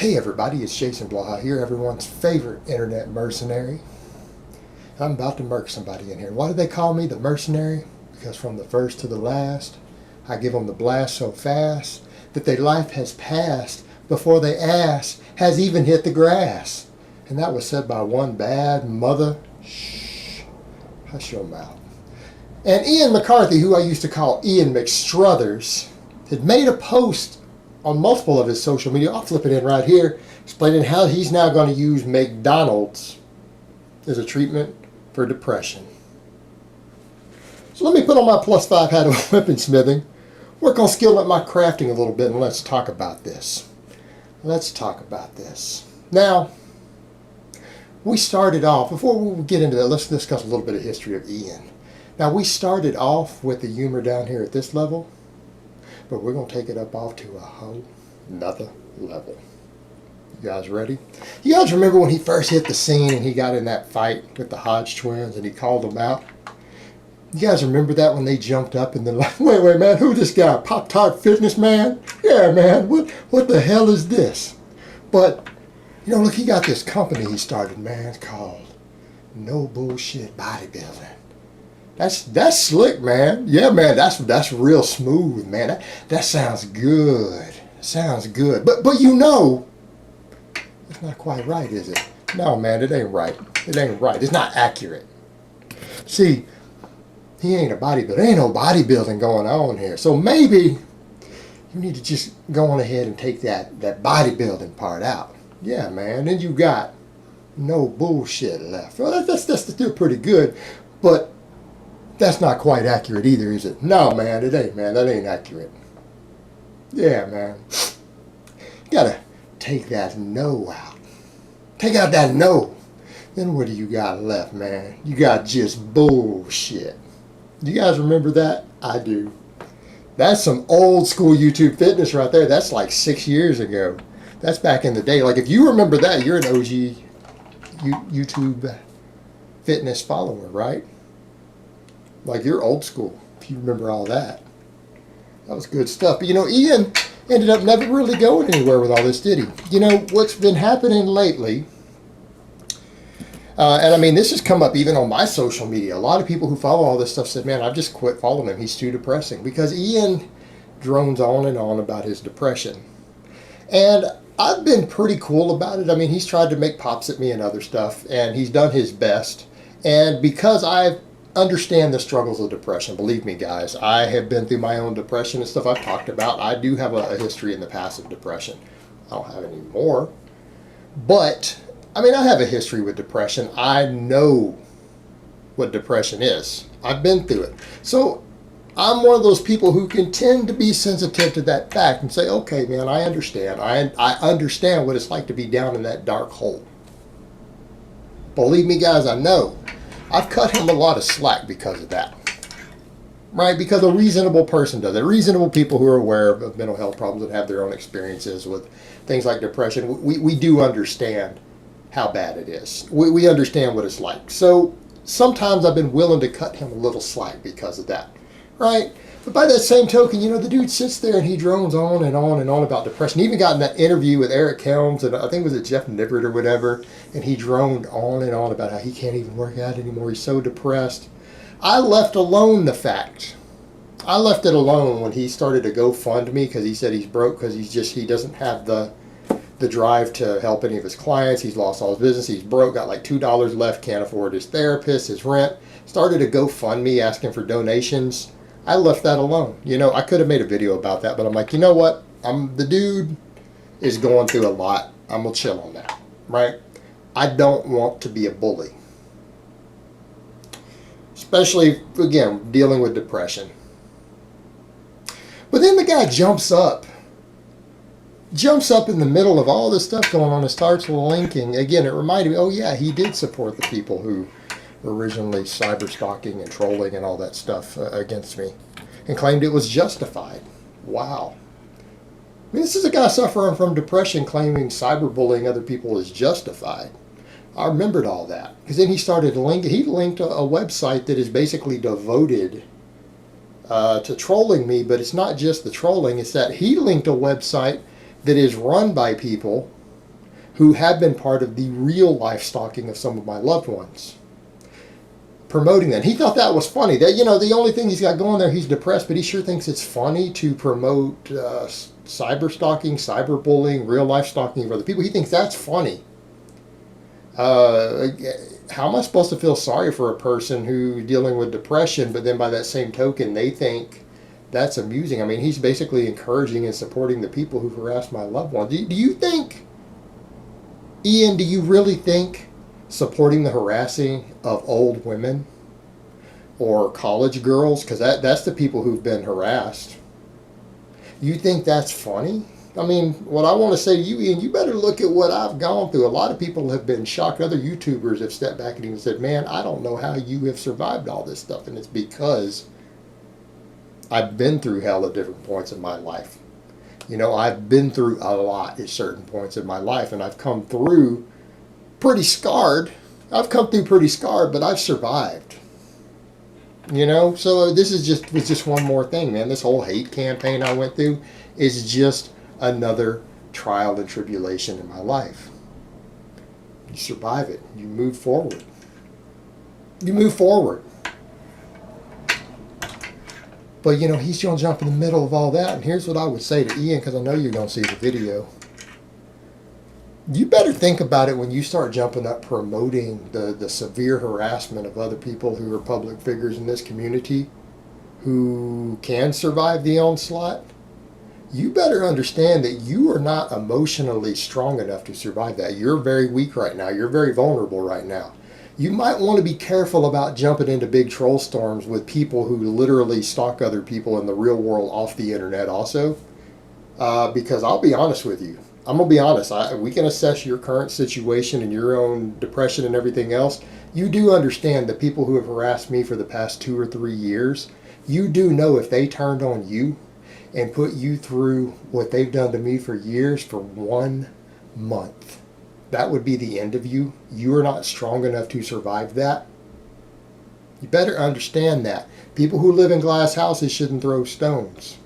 Hey everybody, it's Jason Blaha here, everyone's favorite internet mercenary. I'm about to murk somebody in here. Why do they call me the mercenary? Because from the first to the last, I give them the blast so fast that their life has passed before their ass has even hit the grass. And that was said by one bad mother. Shh, hush your mouth. And Ian McCarthy, who I used to call Ian McStruthers, had made a post on multiple of his social media, I'll flip it in right here, explaining how he's now going to use McDonald's as a treatment for depression. So let me put on my +5 hat of weaponsmithing, work on skilling up my crafting a little bit, and let's talk about this. Let's talk about this. Now, we started off, before we get into that, let's discuss a little bit of history of Ian. Now, we started off with the humor down here at this level, but we're going to take it up off to a whole nother level. You guys ready? You guys remember when he first hit the scene and he got in that fight with the Hodge twins and he called them out? You guys remember that when they jumped up and they're like, wait, man, who's this guy? Pop-Tart Fitness Man? Yeah, man, what the hell is this? But, you know, look, he got this company he started, man. It's called No Bullshit Bodybuilding. That's slick, man. Yeah, man, that's real smooth, man. That sounds good. Sounds good. But you know, it's not quite right, is it? No, man, it ain't right. It ain't right. It's not accurate. See, he ain't a bodybuilder. There ain't no bodybuilding going on here. So maybe you need to just go on ahead and take that bodybuilding part out. Yeah, man. Then you got no bullshit left. Well, that's still pretty good, but that's not quite accurate either, is it? No, man, it ain't, man. That ain't accurate. Yeah, man. You gotta take that no out. Take out that no. Then what do you got left, man? You got just bullshit. You guys remember that? I do. That's some old school YouTube fitness right there. That's like 6 years ago. That's back in the day. Like, if you remember that, you're an OG YouTube fitness follower, right? Like, you're old school, if you remember all that. That was good stuff. But, you know, Ian ended up never really going anywhere with all this, did he? You know, what's been happening lately, and I mean, this has come up even on my social media. A lot of people who follow all this stuff said, man, I've just quit following him. He's too depressing. Because Ian drones on and on about his depression. And I've been pretty cool about it. I mean, he's tried to make pops at me and other stuff, and he's done his best. And because I understand the struggles of depression, believe me, guys, I have been through my own depression and stuff I've talked about. I do have a history in the past of depression. I don't have any more. But, I mean, I have a history with depression. I know what depression is. I've been through it. So I'm one of those people who can tend to be sensitive to that fact and say, okay, man, I understand. I understand what it's like to be down in that dark hole. Believe me, guys, I know. I've cut him a lot of slack because of that. Right? Because a reasonable person does it. Reasonable people who are aware of mental health problems and have their own experiences with things like depression, we do understand how bad it is. We understand what it's like. So sometimes I've been willing to cut him a little slack because of that. Right? But by that same token, you know, the dude sits there and he drones on and on and on about depression. He even got in that interview with Eric Helms, and I think it was Jeff Nippert or whatever, and he droned on and on about how he can't even work out anymore. He's so depressed. I left alone the fact. I left it alone when he started to GoFundMe because he said he's broke because he doesn't have the drive to help any of his clients. He's lost all his business. He's broke, got like $2 left, can't afford his therapist, his rent. Started a GoFundMe asking for donations. I left that alone. You know, I could have made a video about that, but I'm like, you know what? The dude is going through a lot. I'm going to chill on that, right? I don't want to be a bully. Especially, again, dealing with depression. But then the guy jumps up in the middle of all this stuff going on and starts linking. Again, it reminded me, oh yeah, he did support the people who originally cyber stalking and trolling and all that stuff against me, and claimed it was justified. Wow. I mean, this is a guy suffering from depression claiming cyberbullying other people is justified. I remembered all that because then he started linking. He linked a website that is basically devoted to trolling me, but it's not just the trolling. It's that he linked a website that is run by people who have been part of the real life stalking of some of my loved ones, promoting that. He thought that was funny. That, you know, the only thing he's got going there, he's depressed, but he sure thinks it's funny to promote cyber stalking, cyber bullying, real life stalking of other people. He thinks that's funny. How am I supposed to feel sorry for a person who's dealing with depression, but then by that same token, they think that's amusing? I mean, he's basically encouraging and supporting the people who've harassed my loved one. Do you think, Ian, do you really think supporting the harassing of old women or college girls, because that's the people who've been harassed, you think that's funny? I mean, what I want to say to you, Ian, you better look at what I've gone through. A lot of people have been shocked. Other YouTubers have stepped back and even said, man, I don't know how you have survived all this stuff. And it's because I've been through hell at different points in my life. You know, I've been through a lot at certain points in my life, and I've come through pretty scarred. But I've survived. You know, so this is just one more thing, man. This whole hate campaign I went through is just another trial and tribulation in my life. You survive it. You move forward. But, you know, he's going to jump in the middle of all that. And here's what I would say to Ian, because I know you're going to see the video. You better think about it when you start jumping up promoting the severe harassment of other people who are public figures in this community who can survive the onslaught. You better understand that you are not emotionally strong enough to survive that. You're very weak right now. You're very vulnerable right now. You might want to be careful about jumping into big troll storms with people who literally stalk other people in the real world off the internet also. Because I'll be honest with you. I'm going to be honest. We can assess your current situation and your own depression and everything else. You do understand that people who have harassed me for the past 2 or 3 years, you do know if they turned on you and put you through what they've done to me for years for 1 month, that would be the end of you. You are not strong enough to survive that. You better understand that. People who live in glass houses shouldn't throw stones.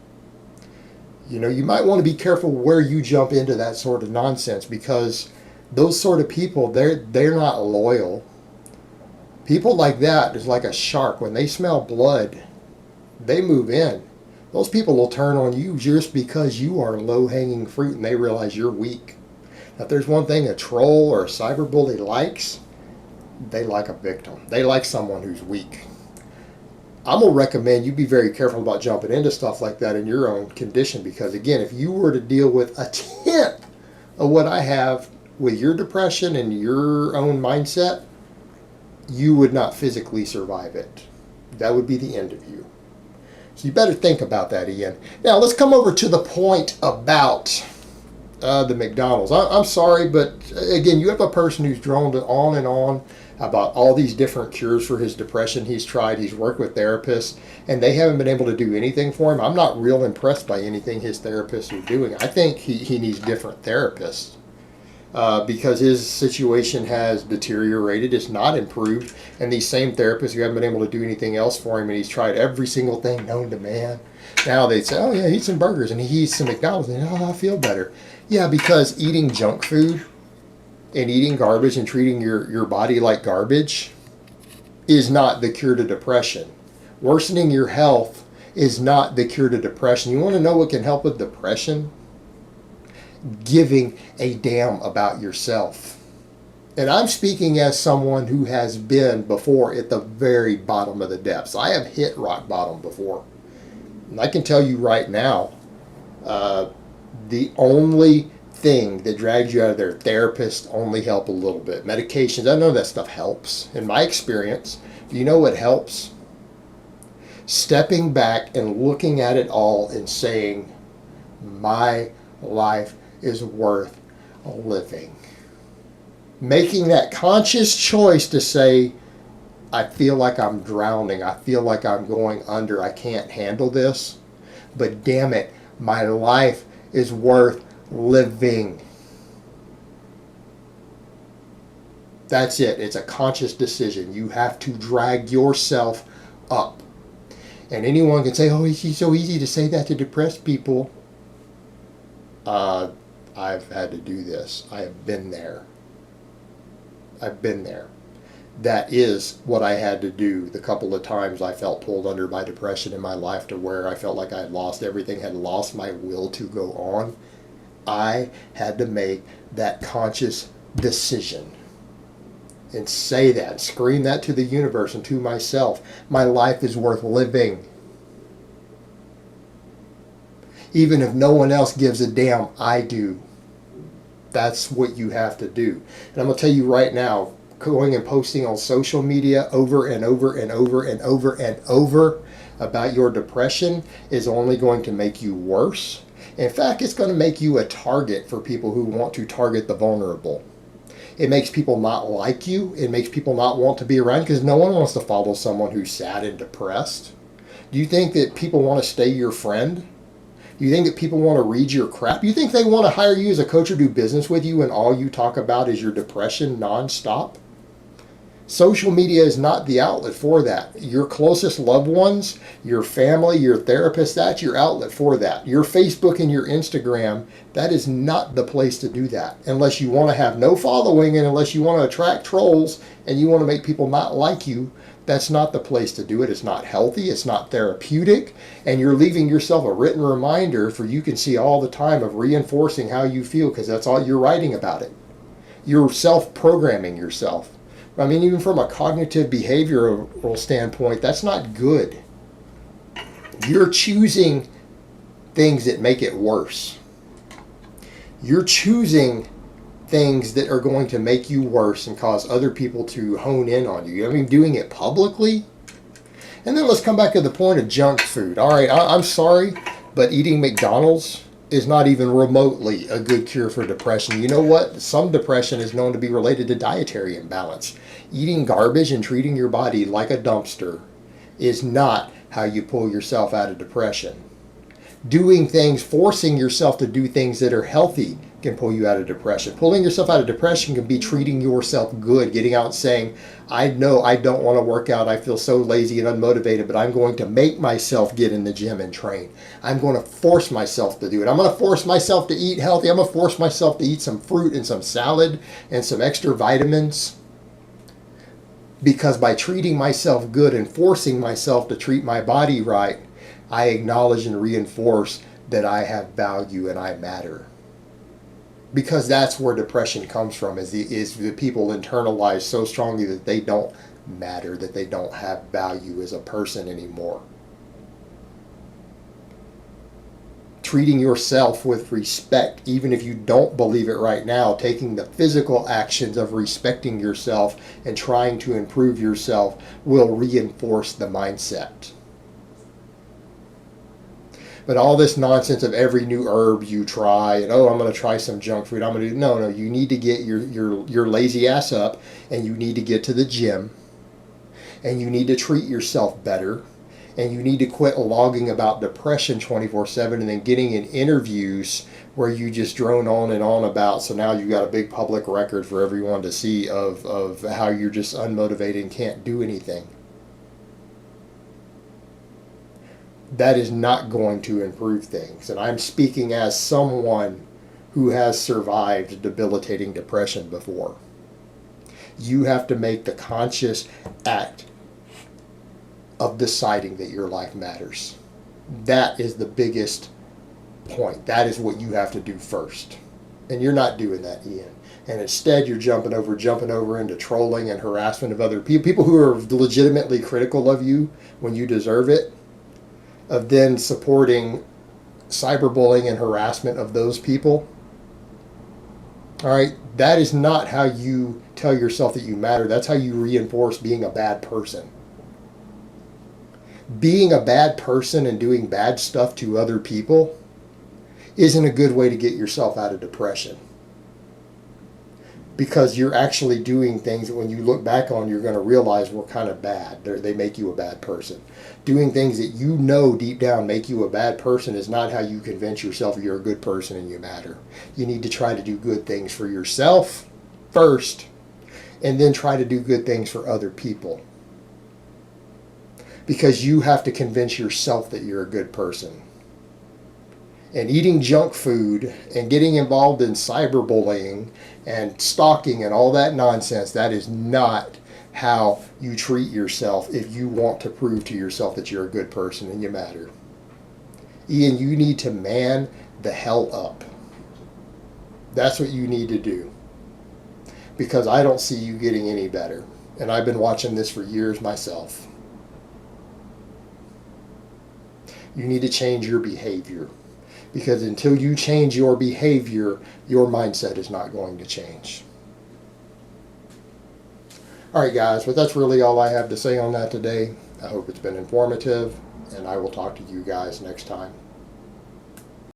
You know, you might want to be careful where you jump into that sort of nonsense, because those sort of people, they're not loyal. People like that is like a shark. When they smell blood, they move in. Those people will turn on you just because you are low-hanging fruit and they realize you're weak. Now, if there's one thing a troll or a cyber bully likes, they like a victim. They like someone who's weak. I'm going to recommend you be very careful about jumping into stuff like that in your own condition, because, again, if you were to deal with a tenth of what I have with your depression and your own mindset, you would not physically survive it. That would be the end of you. So you better think about that, Ian. Now, let's come over to the point about the McDonald's. I'm sorry, but again, you have a person who's droned on and on about all these different cures for his depression he's tried. He's worked with therapists, and they haven't been able to do anything for him. I'm not real impressed by anything his therapists are doing. I think he needs different therapists because his situation has deteriorated. It's not improved. And these same therapists who haven't been able to do anything else for him, and he's tried every single thing known to man, now they say, oh yeah, eat some burgers, and he eats some McDonald's, and I feel better. Yeah, because eating junk food and eating garbage and treating your body like garbage is not the cure to depression. Worsening your health is not the cure to depression. You want to know what can help with depression? Giving a damn about yourself. And I'm speaking as someone who has been before at the very bottom of the depths. I have hit rock bottom before. And I can tell you right now, the only thing that drags you out of there, therapists only help a little bit. Medications, I know that stuff helps. In my experience, do you know what helps? Stepping back and looking at it all and saying, my life is worth living. Making that conscious choice to say, I feel like I'm drowning. I feel like I'm going under. I can't handle this. But damn it, my life is worth living. That's it. It's a conscious decision. You have to drag yourself up. And anyone can say, oh, it's so easy to say that to depressed people. I I've had to do this. I have been there. I've been there. That is what I had to do the couple of times I felt pulled under by depression in my life, to where I felt like I had lost everything, had lost my will to go on. I had to make that conscious decision and say that, scream that to the universe and to myself. My life is worth living. Even if no one else gives a damn, I do. That's what you have to do. And I'm going to tell you right now, going and posting on social media over and over and over and over and over about your depression is only going to make you worse. In fact, it's going to make you a target for people who want to target the vulnerable. It makes people not like you. It makes people not want to be around, because no one wants to follow someone who's sad and depressed. Do you think that people want to stay your friend? You think that people want to read your crap? You think they want to hire you as a coach or do business with you, and all you talk about is your depression nonstop? Social media is not the outlet for that. Your closest loved ones, your family, your therapist, that's your outlet for that. Your Facebook and your Instagram, that is not the place to do that. Unless you want to have no following, and unless you want to attract trolls and you want to make people not like you, that's not the place to do it. It's not healthy. It's not therapeutic. And you're leaving yourself a written reminder for you can see all the time of reinforcing how you feel, because that's all you're writing about it. You're self-programming yourself. I mean, even from a cognitive behavioral standpoint, that's not good. You're choosing things that make it worse. You're choosing things that are going to make you worse and cause other people to hone in on you. I mean, doing it publicly. And then let's come back to the point of junk food. All right, I'm sorry, but eating McDonald's is not even remotely a good cure for depression. You know what? Some depression is known to be related to dietary imbalance. Eating garbage and treating your body like a dumpster is not how you pull yourself out of depression. Doing things, forcing yourself to do things that are healthy can pull you out of depression. Pulling yourself out of depression can be treating yourself good, getting out and saying, I know I don't want to work out, I feel so lazy and unmotivated, but I'm going to make myself get in the gym and train. I'm going to force myself to do it. I'm going to force myself to eat healthy. I'm going to force myself to eat some fruit and some salad and some extra vitamins. Because by treating myself good and forcing myself to treat my body right, I acknowledge and reinforce that I have value and I matter. Because that's where depression comes from, is the people internalize so strongly that they don't matter, that they don't have value as a person anymore. Treating yourself with respect, even if you don't believe it right now, taking the physical actions of respecting yourself and trying to improve yourself will reinforce the mindset. But all this nonsense of every new herb you try, and I'm going to try some junk food. I'm going to do no. You need to get your lazy ass up, and you need to get to the gym, and you need to treat yourself better, and you need to quit logging about depression 24/7, and then getting in interviews where you just drone on and on about. So now you've got a big public record for everyone to see of how you're just unmotivated and can't do anything. That is not going to improve things. And I'm speaking as someone who has survived debilitating depression before. You have to make the conscious act of deciding that your life matters. That is the biggest point. That is what you have to do first. And you're not doing that, Ian. And instead you're jumping over into trolling and harassment of other people. People who are legitimately critical of you when you deserve it. Of then supporting cyberbullying and harassment of those people. All right, that is not how you tell yourself that you matter. That's how you reinforce being a bad person. Being a bad person and doing bad stuff to other people isn't a good way to get yourself out of depression. Because you're actually doing things that when you look back on, you're going to realize were kind of bad. They make you a bad person. Doing things that you know deep down make you a bad person is not how you convince yourself you're a good person and you matter. You need to try to do good things for yourself first, and then try to do good things for other people. Because you have to convince yourself that you're a good person. and eating junk food and getting involved in cyberbullying and stalking and all that nonsense, that is not how you treat yourself if you want to prove to yourself that you're a good person and you matter. Ian, you need to man the hell up. That's what you need to do. Because I don't see you getting any better. And I've been watching this for years myself. You need to change your behavior. Because until you change your behavior, your mindset is not going to change. Alright guys, but that's really all I have to say on that today. I hope it's been informative, and I will talk to you guys next time.